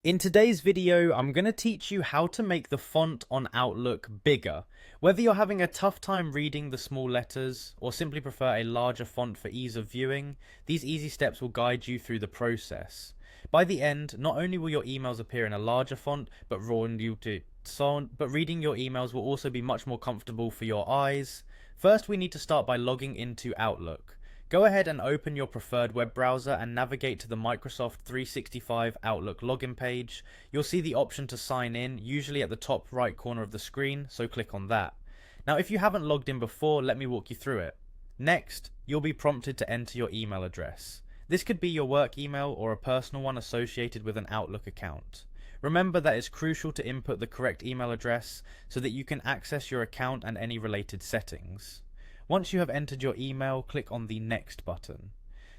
In today's video, I'm going to teach you how to make the font on Outlook bigger. Whether you're having a tough time reading the small letters or simply prefer a larger font for ease of viewing, these easy steps will guide you through the process. By the end, not only will your emails appear in a larger font, but reading your emails will also be much more comfortable for your eyes. First, we need to start by logging into Outlook. Go ahead and open your preferred web browser and navigate to the Microsoft 365 Outlook login page. You'll see the option to sign in, usually at the top right corner of the screen, so click on that. Now, if you haven't logged in before, let me walk you through it. Next, you'll be prompted to enter your email address. This could be your work email or a personal one associated with an Outlook account. Remember that it's crucial to input the correct email address so that you can access your account and any related settings. Once you have entered your email, click on the Next button.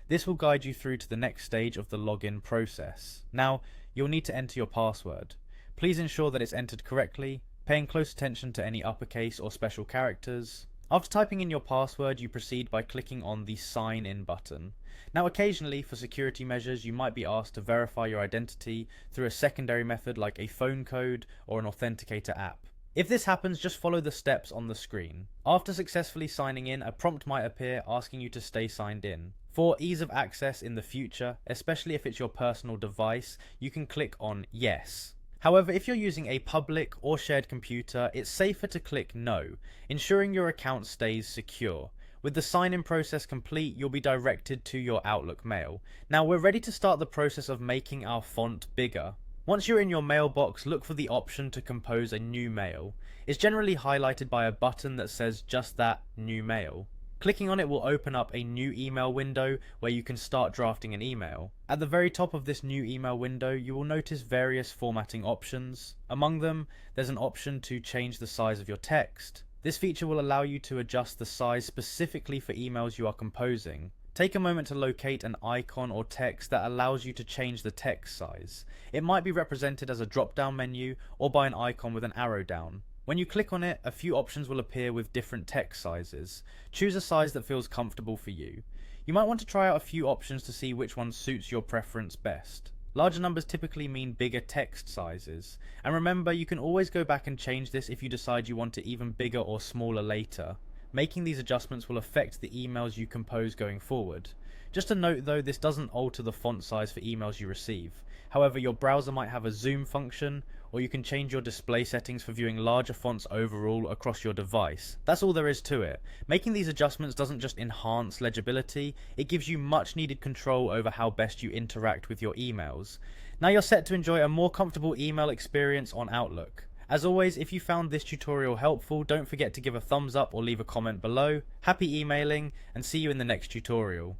This will guide you through to the next stage of the login process. Now, you'll need to enter your password. Please ensure that it's entered correctly, paying close attention to any uppercase or special characters. After typing in your password, you proceed by clicking on the Sign In button. Now, occasionally, for security measures, you might be asked to verify your identity through a secondary method like a phone code or an authenticator app. If this happens, just follow the steps on the screen. After successfully signing in, a prompt might appear asking you to stay signed in. For ease of access in the future, especially if it's your personal device, you can click on Yes. However, if you're using a public or shared computer, it's safer to click No, ensuring your account stays secure. With the sign-in process complete, you'll be directed to your Outlook mail. Now we're ready to start the process of making our font bigger. Once you're in your mailbox, look for the option to compose a new mail. It's generally highlighted by a button that says just that, New Mail. Clicking on it will open up a new email window where you can start drafting an email. At the very top of this new email window, you will notice various formatting options. Among them, there's an option to change the size of your text. This feature will allow you to adjust the size specifically for emails you are composing. Take a moment to locate an icon or text that allows you to change the text size. It might be represented as a drop-down menu or by an icon with an arrow down. When you click on it, a few options will appear with different text sizes. Choose a size that feels comfortable for you. You might want to try out a few options to see which one suits your preference best. Larger numbers typically mean bigger text sizes. And remember, you can always go back and change this if you decide you want it even bigger or smaller later. Making these adjustments will affect the emails you compose going forward. Just a note though, this doesn't alter the font size for emails you receive. However, your browser might have a zoom function, or you can change your display settings for viewing larger fonts overall across your device. That's all there is to it. Making these adjustments doesn't just enhance legibility, it gives you much needed control over how best you interact with your emails. Now you're set to enjoy a more comfortable email experience on Outlook. As always, if you found this tutorial helpful, don't forget to give a thumbs up or leave a comment below. Happy emailing, and see you in the next tutorial.